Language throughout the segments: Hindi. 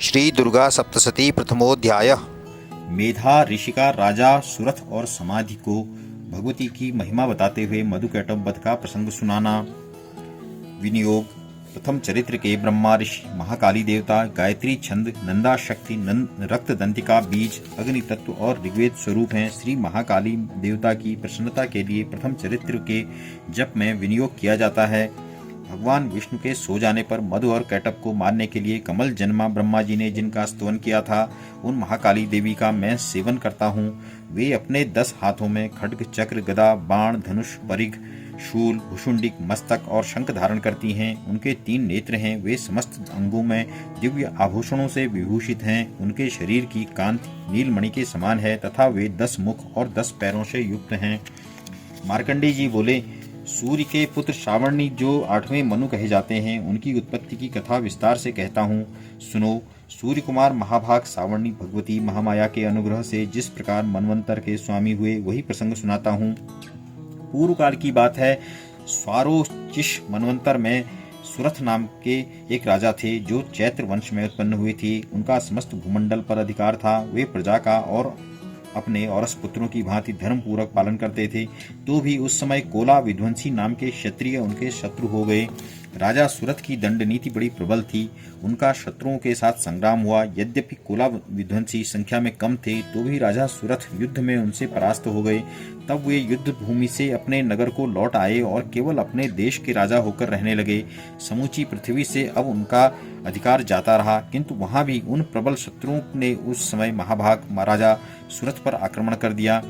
श्री दुर्गा सप्तशती प्रथमोध्याय। मेधा ऋषि का राजा सुरथ और समाधि को भगवती की महिमा बताते हुए मधुकैटभ वध का प्रसंग सुनाना। विनियोग। प्रथम चरित्र के ब्रह्मा ऋषि, महाकाली देवता, गायत्री छंद, नंदा शक्ति, रक्त दंतिका बीज, अग्नि तत्व और ऋग्वेद स्वरूप हैं। श्री महाकाली देवता की प्रसन्नता के लिए प्रथम चरित्र के जप में विनियोग किया जाता है। भगवान विष्णु के सो जाने पर मधु और कैटभ को मारने के लिए कमल जन्मा ब्रह्मा जी ने जिनका स्तवन किया था, उन महाकाली देवी का मैं सेवन करता हूँ। वे अपने 10 हाथों में खड्ग, चक्र, गदा, बाण, धनुष, परिघ, शूल, भुषुंडिक, मस्तक और शंख धारण करती हैं। उनके 3 नेत्र हैं। वे समस्त अंगों में दिव्य आभूषणों से विभूषित हैं। उनके शरीर की कांति नीलमणि के समान है तथा वे 10 मुख और 10 पैरों से युक्त हैं। मार्कंडेय जी बोले, सूर्य के पुत्र श्रावणी जो 8वें मनु कहे जाते हैं, उनकी उत्पत्ति की कथा विस्तार से कहता हूँ, सुनो। सूर्य कुमार महाभाग श्रावणी भगवती महामाया के अनुग्रह से जिस प्रकार मनवंतर के स्वामी हुए, वही प्रसंग सुनाता हूँ। पूर्व काल की बात है। स्वारोचिष मनवंतर में सुरथ नाम के एक राजा थे जो चैत्र वंश में उत्पन्न हुए थे। उनका समस्त भूमंडल पर अधिकार था। वे प्रजा का और अपने औरस पुत्रों की भांति धर्म पूर्वक पालन करते थे। तो भी उस समय कोला विध्वंसी नाम के क्षत्रिय उनके शत्रु हो गए। राजा सुरथ की दंड नीति बड़ी प्रबल थी। उनका शत्रुओं के साथ संग्राम हुआ। यद्यपि कोला विध्वंसी संख्या में कम थे, तो भी राजा सुरथ युद्ध में उनसे परास्त हो गए। तब वे युद्ध भूमि से अपने नगर को लौट आए और केवल अपने देश के राजा होकर रहने लगे। समूची पृथ्वी से अब उनका अधिकार जाता रहा, किंतु वहां भी उन प्रबल शत्रुओं ने उस समय महाभाग महाराजा सुरथ पर आक्रमण कर दिया।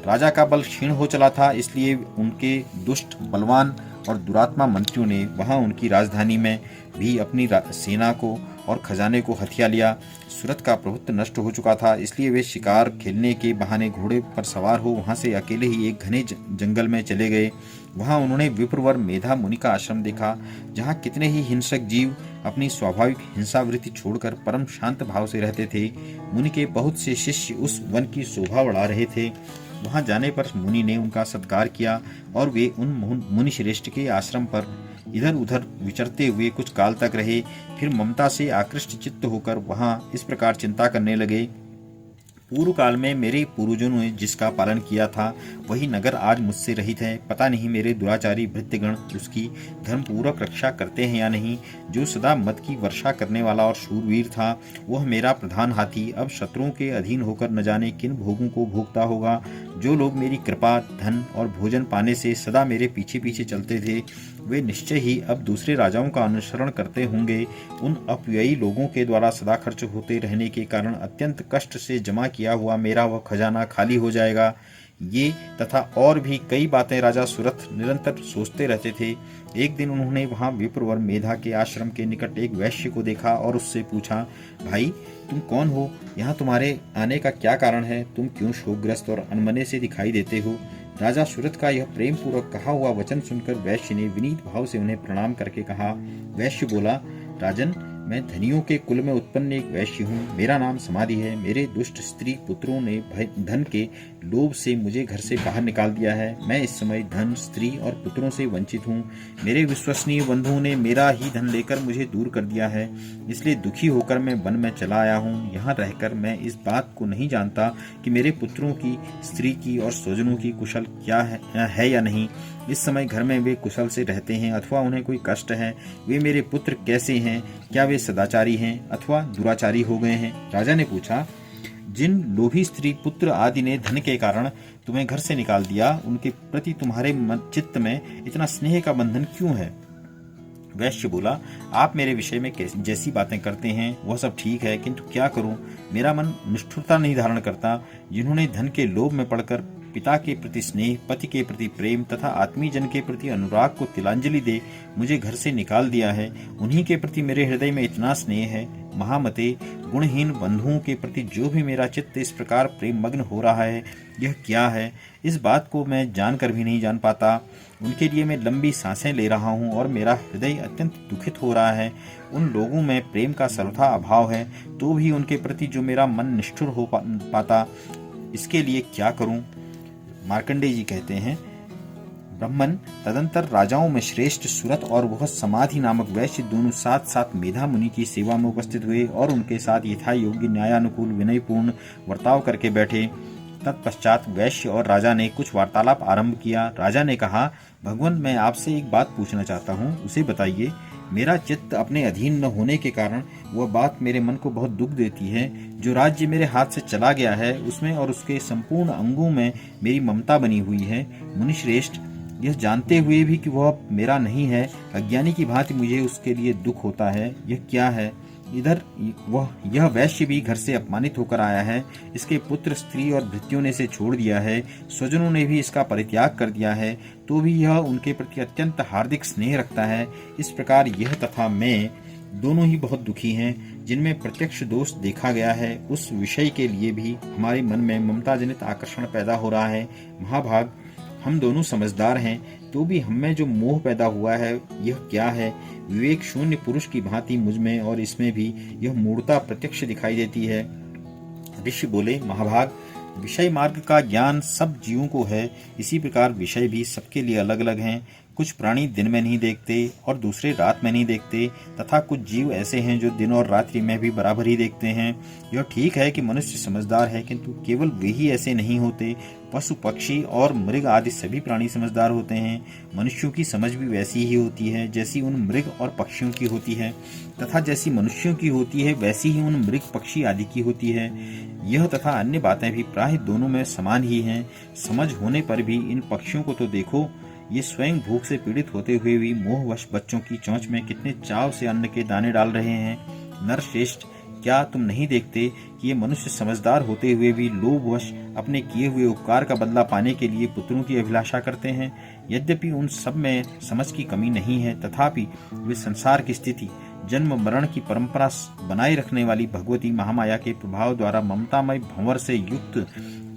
राजा का बल क्षीण हो चला था, इसलिए उनके दुष्ट, बलवान और दुरात्मा मंत्रियों ने वहां उनकी राजधानी में भी अपनी सेना को और खजाने को हथिया लिया। सुरथ का प्रभुत्व नष्ट हो चुका था, इसलिए वे शिकार खेलने के बहाने घोड़े पर सवार हो वहां से अकेले ही एक घने जंगल में चले गए। वहां उन्होंने विप्रवर मेधा मुनि का आश्रम देखा, जहां कितने ही हिंसक जीव अपनी स्वाभाविक हिंसावृत्ति छोड़कर परम शांत भाव से रहते थे। मुनि के बहुत से शिष्य उस वन की शोभा बढ़ा रहे थे। वहां जाने पर मुनि ने उनका सत्कार किया और वे उन मुनि श्रेष्ठ के आश्रम पर इधर उधर विचरते हुए कुछ काल तक रहे। फिर ममता से आकृष्ट चित्त होकर वहां इस प्रकार चिंता करने लगे, पूर्व काल में मेरे पूर्वजों ने जिसका पालन किया था, वही नगर आज मुझसे रहित है। पता नहीं मेरे दुराचारी भृत्यगण उसकी धर्मपूर्वक रक्षा करते हैं या नहीं। जो सदा मद की वर्षा करने वाला और शूरवीर था, वह मेरा प्रधान हाथी अब शत्रुओं के अधीन होकर न जाने किन भोगों को भोगता होगा। जो लोग मेरी कृपा, धन और भोजन पाने से सदा मेरे पीछे पीछे चलते थे, वे निश्चय ही अब दूसरे राजाओं का अनुसरण करते होंगे। उन अपव्ययी लोगों के द्वारा सदा खर्च होते रहने के कारण अत्यंत कष्ट से जमा किया हुआ मेरा वह खजाना खाली हो जाएगा। ये तथा और भी कई बातें राजा सुरथ निरंतर सोचते रहते थे। एक दिन उन्होंने वहां विप्रवर मेधा के आश्रम के निकट एक वैश्य को देखा और उससे पूछा, भाई तुम कौन हो? यहाँ तुम्हारे आने का क्या कारण है? तुम क्यों शोकग्रस्त और अनमने से दिखाई देते हो? राजा सुरथ का यह प्रेम पूर्वक कहा हुआ वचन सुनकर वैश्य ने विनीत भाव से उन्हें प्रणाम करके कहा। वैश्य बोला, राजन, मैं धनियों के कुल में उत्पन्न एक वैश्य हूँ। मेरा नाम समाधि है। मेरे दुष्ट स्त्री पुत्रों ने धन के लोभ से मुझे घर से बाहर निकाल दिया है। मैं इस समय धन, स्त्री और पुत्रों से वंचित हूँ। मेरे विश्वसनीय बंधुओं ने मेरा ही धन लेकर मुझे दूर कर दिया है, इसलिए दुखी होकर मैं वन में चला आया हूँ। यहाँ रहकर मैं इस बात को नहीं जानता कि मेरे पुत्रों की, स्त्री की और स्वजनों की कुशल क्या है या नहीं। इस समय घर में वे कुशल से रहते हैं अथवा उन्हें कोई कष्ट है। वे मेरे पुत्र कैसे हैं? क्या वे सदाचारी हैं अथवा दुराचारी हो गए हैं? राजा ने पूछा, जिन लोभी स्त्री पुत्र आदि ने धन के कारण तुम्हें घर से निकाल दिया, उनके प्रति तुम्हारे चित्त में इतना स्नेह का बंधन क्यों है? वैश्य बोला, आप मेरे विषय में जैसी बातें करते हैं वह सब ठीक है, किंतु क्या करूं? मेरा मन निष्ठुरता नहीं धारण करता। जिन्होंने धन के लोभ में पड़कर पिता के प्रति स्नेह, पति के प्रति प्रेम तथा आत्मीय जन के प्रति अनुराग को तिलांजलि दे मुझे घर से निकाल दिया है, उन्हीं के प्रति मेरे हृदय में इतना स्नेह है। महामते, गुणहीन बंधुओं के प्रति जो भी मेरा चित्त इस प्रकार प्रेम मग्न हो रहा है, यह क्या है? इस बात को मैं जानकर भी नहीं जान पाता। उनके लिए मैं लंबी सांसें ले रहा हूँ और मेरा हृदय अत्यंत दुखित हो रहा है। उन लोगों में प्रेम का सर्वथा अभाव है, तो भी उनके प्रति जो मेरा मन निष्ठुर हो पाता, इसके लिए क्या करूं? मार्कंडेय जी कहते हैं, ब्रह्मन तदंतर राजाओं में श्रेष्ठ सुरथ और वह समाधि नामक वैश्य दोनों साथ साथ मेधा मुनि की सेवा में उपस्थित हुए और उनके साथ यथा योग्य न्यायानुकूल विनयपूर्ण वर्ताव करके बैठे। तत्पश्चात वैश्य और राजा ने कुछ वार्तालाप आरंभ किया। राजा ने कहा, भगवान, मैं आपसे एक बात पूछना चाहता हूँ, उसे बताइए। मेरा चित्त अपने अधीन न होने के कारण वह बात मेरे मन को बहुत दुख देती है। जो राज्य मेरे हाथ से चला गया है उसमें और उसके संपूर्ण अंगों में मेरी ममता बनी हुई है। मुनिश्रेष्ठ, यह जानते हुए भी कि वह मेरा नहीं है, अज्ञानी की भांति मुझे उसके लिए दुख होता है। यह क्या है? इधर यह वैश्य भी घर से अपमानित होकर आया है। इसके पुत्र, स्त्री और भृत्यों ने इसे छोड़ दिया है। स्वजनों ने भी इसका परित्याग कर दिया है, तो भी यह उनके प्रति अत्यंत हार्दिक स्नेह रखता है। इस प्रकार यह तथा मैं दोनों ही बहुत दुखी हैं। जिनमें प्रत्यक्ष दोष देखा गया है उस विषय के लिए भी हमारे मन में ममता जनित आकर्षण पैदा हो रहा है। महाभाग, हम दोनों समझदार हैं, तो भी हम में जो मोह पैदा हुआ है यह क्या है? विवेक शून्य पुरुष की भांति मुझ में और इसमें भी यह मूढ़ता प्रत्यक्ष दिखाई देती है। ऋषि बोले, महाभाग, विषय मार्ग का ज्ञान सब जीवों को है, इसी प्रकार विषय भी सबके लिए अलग अलग हैं। कुछ प्राणी दिन में नहीं देखते और दूसरे रात में नहीं देखते, तथा कुछ जीव ऐसे हैं जो दिन और रात्रि में भी बराबर ही देखते हैं। यह ठीक है कि मनुष्य समझदार है, किंतु केवल वे ही ऐसे नहीं होते। पशु, पक्षी और मृग आदि सभी प्राणी समझदार होते हैं। मनुष्यों की समझ भी वैसी ही होती है जैसी उन मृग और पक्षियों की होती है, तथा जैसी मनुष्यों की होती है वैसी ही उन मृग, पक्षी आदि की होती है। यह तथा अन्य बातें भी प्राय दोनों में समान ही हैं। समझ होने पर भी इन पक्षियों को तो देखो, ये स्वयं भूख से पीड़ित होते हुए भी मोहवश बच्चों की चोंच में कितने चाव से अन्न के दाने डाल रहे हैं। नरश्रेष्ठ, क्या तुम नहीं देखते कि ये मनुष्य समझदार होते हुए भी लोभवश अपने किए हुए उपकार का बदला पाने के लिए पुत्रों की अभिलाषा करते हैं? यद्यपि उन सब में समझ की कमी नहीं है, तथापि वे संसार की स्थिति, जन्म मरण की परंपरा बनाए रखने वाली भगवती महामाया के प्रभाव द्वारा ममतामय भंवर से युक्त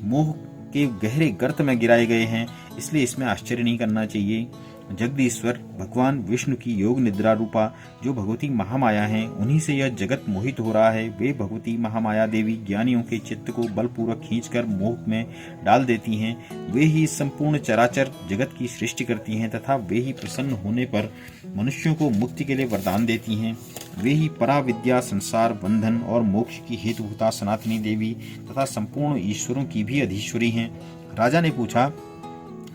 मोह के गहरे गर्त में गिराए गए हैं। इसलिए इसमें आश्चर्य नहीं करना चाहिए। जगदीश्वर भगवान विष्णु की योग निद्रा रूपा जो भगवती महामाया हैं, उन्हीं से यह जगत मोहित हो रहा है। वे भगवती महामाया देवी ज्ञानियों के चित्त को बलपूर्वक खींचकर मोह में डाल देती हैं। वे ही संपूर्ण चराचर जगत की सृष्टि करती हैं, तथा वे ही प्रसन्न होने पर मनुष्यों को मुक्ति के लिए वरदान देती हैं। वे ही पराविद्या, संसार बंधन और मोक्ष की हेतुभूता सनातनी देवी तथा संपूर्ण ईश्वरों की भी अधीश्वरी हैं। राजा ने पूछा,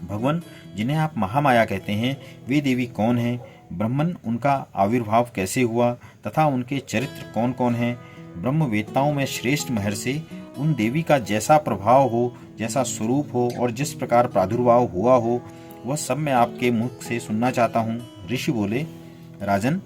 भगवान, जिन्हें आप महामाया कहते हैं, वे देवी कौन हैं? ब्रह्मन, उनका आविर्भाव कैसे हुआ तथा उनके चरित्र कौन कौन हैं? ब्रह्मवेत्ताओं में श्रेष्ठ महर्षि, उन देवी का जैसा प्रभाव हो, जैसा स्वरूप हो और जिस प्रकार प्रादुर्भाव हुआ हो, वह सब मैं आपके मुख से सुनना चाहता हूँ। ऋषि बोले, राजन,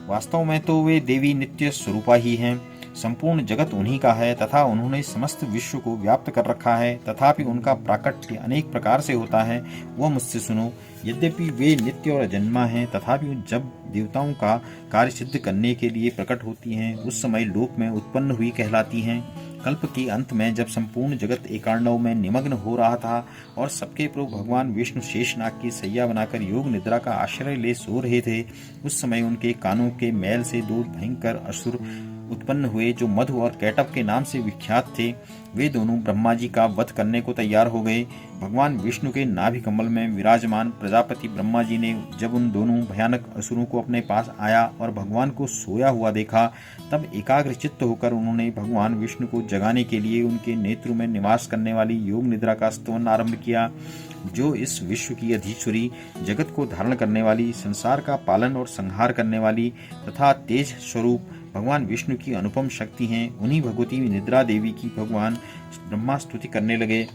वास्तव में तो वे देवी नित्य स्वरूपा ही हैं। संपूर्ण जगत उन्हीं का है तथा उन्होंने समस्त विश्व को व्याप्त कर रखा है, तथापि उनका प्राकट्य अनेक प्रकार से होता है, वह मुझसे सुनो। यद्यपि वे नित्य और अजन्मा हैं, तथापि जब देवताओं का कार्य सिद्ध करने के लिए प्रकट होती हैं, उस समय लोक में उत्पन्न हुई कहलाती हैं। कल्प के अंत में जब संपूर्ण जगत एकांडव में निमग्न हो रहा था और सबके प्रभु भगवान विष्णु शेषनाग की सैया बनाकर योग निद्रा का आश्रय ले सो रहे थे, उस समय उनके कानों के मैल से दो भयंकर असुर उत्पन्न हुए जो मधु और कैटभ के नाम से विख्यात थे। वे दोनों ब्रह्मा जी का वध करने को तैयार हो गए। भगवान विष्णु के नाभि कमल में विराजमान प्रजापति ब्रह्मा जी ने जब उन दोनों भयानक असुरों को अपने पास आया और भगवान को सोया हुआ देखा, तब एकाग्र चित्त होकर उन्होंने भगवान विष्णु को जगाने के लिए उनके नेत्रों में निवास करने वाली योग निद्रा का स्तवन आरंभ किया, जो इस विश्व की अधीश्वरी, जगत को धारण करने वाली, संसार का पालन और संहार करने वाली तथा तेज स्वरूप भगवान विष्णु की अनुपम शक्ति हैं। उन्हीं भगवती निद्रा देवी की भगवान ब्रह्मा स्तुति करने लगे।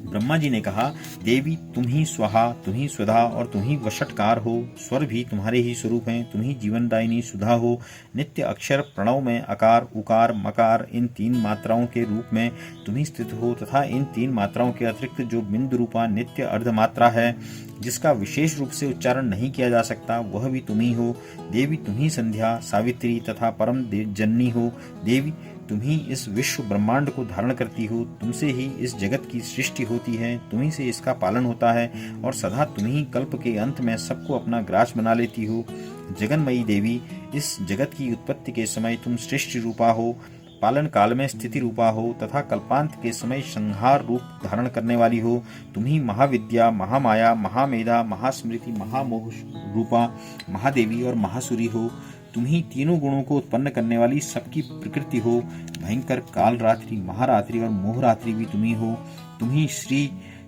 ब्रह्मा जी ने कहा, देवी, तुम ही स्वाहा, तुम ही स्वधा और तुम ही वषटकार हो। स्वर भी तुम्हारे ही स्वरूप हैं। तुम ही जीवनदायिनी सुधा हो। नित्य अक्षर प्रणव में अकार, उकार, मकार इन तीन मात्राओं के रूप में तुम ही स्थित हो, तथा इन तीन मात्राओं के अतिरिक्त जो बिंदु रूपा नित्य अर्धमात्रा है, जिसका विशेष रूप से उच्चारण नहीं किया जा सकता, वह भी तुम ही हो। देवी, तुम ही संध्या, सावित्री तथा परम जननी हो। देवी, तुम ही इस विश्व ब्रह्मांड को धारण करती हो। तुमसे ही इस जगत की सृष्टि होती है, तुम्ही से इसका पालन होता है और सदा तुम ही कल्प के अंत में सबको अपना ग्रास बना लेती हो। जगन्मयी देवी, इस जगत की उत्पत्ति के समय तुम सृष्टि रूपा हो। पालन काल में स्थिति रूपा हो तथा कल्पांत के समय संहार रूप धारण करने वाली हो। तुम ही महाविद्या, महामाया, महामेधा, महास्मृति, महामोह रूपा महादेवी और महासुरी हो। तुम ही तीनों गुणों को उत्पन्न करने वाली सबकी प्रकृति हो। भयंकर काल रात्रि, महारात्रि और मोहरात्रि भी तुम ही हो। तुम ही श्री,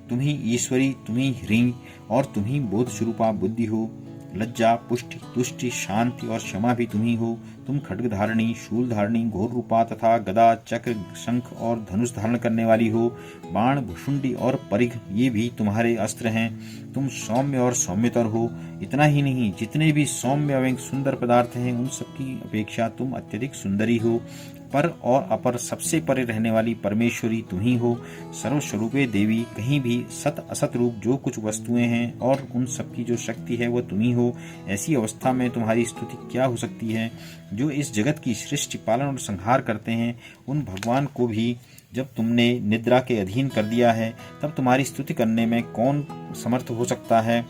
तुम ही ईश्वरी, तुम ही ह्रीं और तुम ही बोध स्वरूपा बुद्धि हो। लज्जा, पुष्टि, तुष्टि, शांति और क्षमा भी तुम ही हो। तुम खड्ग धारणी, शूल धारणी, घोर रूपा तथा गदा, चक्र, शंख और धनुष धारण करने वाली हो। बाण, भुषुंडी और परिघ ये भी तुम्हारे अस्त्र हैं। तुम सौम्य और सौम्यतर हो। इतना ही नहीं, जितने भी सौम्य एवं सुंदर पदार्थ हैं उन सबकी अपेक्षा तुम अत्यधिक सुंदरी हो। पर और अपर सबसे परे रहने वाली परमेश्वरी तुम ही हो। सर्वस्वरूपे देवी, कहीं भी सत असत रूप जो कुछ वस्तुएं हैं और उन सबकी जो शक्ति है वह तुम ही हो। ऐसी अवस्था में तुम्हारी स्तुति क्या हो सकती है? जो इस जगत की सृष्टि, पालन और संहार करते हैं, उन भगवान को भी जब तुमने निद्रा के अधीन कर दिया है तब तुम्हारी स्तुति करने में कौन समर्थ हो सकता है?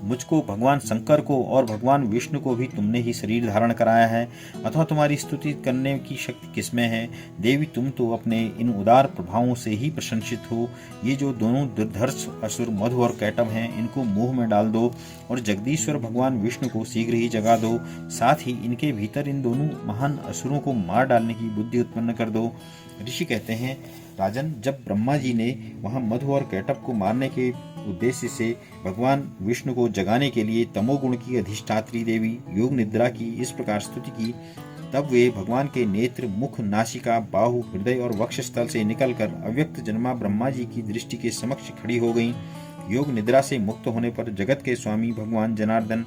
मुझको, भगवान शंकर को और भगवान विष्णु को भी तुमने ही शरीर धारण कराया है, अथवा तुम्हारी स्तुति करने की शक्ति किसमें है? देवी, तुम तो अपने इन उदार प्रभावों से ही प्रशंसित हो। ये जो दोनों दुर्धर्ष असुर मधु और कैटभ हैं, इनको मुंह में डाल दो और जगदीश्वर भगवान विष्णु को शीघ्र ही जगा दो। साथ ही इनके भीतर इन दोनों महान असुरों को मार डालने की बुद्धि उत्पन्न कर दो। ऋषि कहते हैं, राजन, जब ब्रह्मा जी ने वहां मधु और कैटभ को मारने के उद्देश्य से भगवान विष्णु को जगाने के लिए तमोगुण की अधिष्ठात्री देवी योग निद्रा की इस प्रकार स्तुति की, तब वे भगवान के नेत्र, मुख, नासिका, बाहु, हृदय और वक्षस्थल से निकलकर अव्यक्त जन्मा ब्रह्मा जी की दृष्टि के समक्ष खड़ी हो गईं। योग निद्रा से मुक्त होने पर जगत के स्वामी भगवान जनार्दन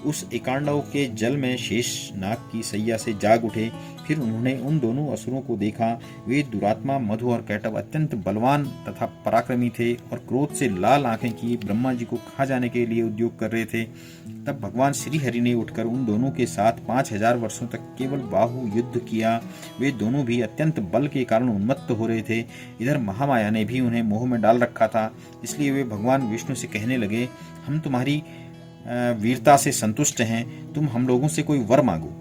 उस एकांडव के जल में शेष नाग की सैया से जाग उठे। फिर उन्होंने उन दोनों असुरों को देखा। वे दुरात्मा मधु और कैटभ अत्यंत बलवान तथा पराक्रमी थे और क्रोध से लाल आंखें किए ब्रह्मा जी को खा जाने के लिए उद्योग कर रहे थे। तब भगवान श्री हरि ने उठकर उन दोनों के साथ 5000 वर्षों तक केवल बाहु युद्ध किया। वे दोनों भी अत्यंत बल के कारण उन्मत्त हो रहे थे। इधर महामाया ने भी उन्हें मोह में डाल रखा था। इसलिए वे भगवान विष्णु से कहने लगे, हम तुम्हारी वीरता से संतुष्ट हैं, तुम हम लोगों से कोई वर मांगो।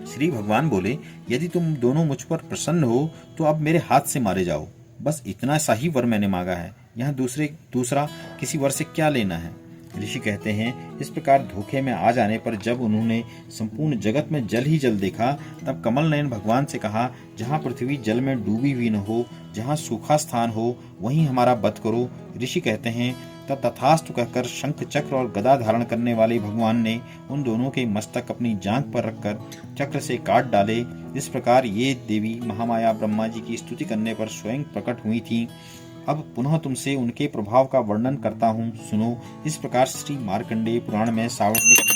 श्री भगवान बोले, यदि तुम दोनों मुझ पर प्रसन्न हो तो अब मेरे हाथ से मारे जाओ। बस इतना सा ही वर मैंने मांगा है, यहाँ दूसरा किसी वर से क्या लेना है? ऋषि कहते हैं, इस प्रकार धोखे में आ जाने पर जब उन्होंने संपूर्ण जगत में जल ही जल देखा, तब कमल नयन भगवान से कहा, जहाँ पृथ्वी जल में डूबी हुई न हो, जहाँ सूखा स्थान हो, वहीं हमारा वध करो। ऋषि कहते हैं, तब तथास्तु कहकर शंख, चक्र और गदा धारण करने वाले भगवान ने उन दोनों के मस्तक अपनी जांघ पर रखकर चक्र से काट डाले। इस प्रकार ये देवी महामाया ब्रह्मा जी की स्तुति करने पर स्वयं प्रकट हुई थीं। अब पुनः तुमसे उनके प्रभाव का वर्णन करता हूँ, सुनो। इस प्रकार श्री मार्कंडेय पुराण में सावर्णिक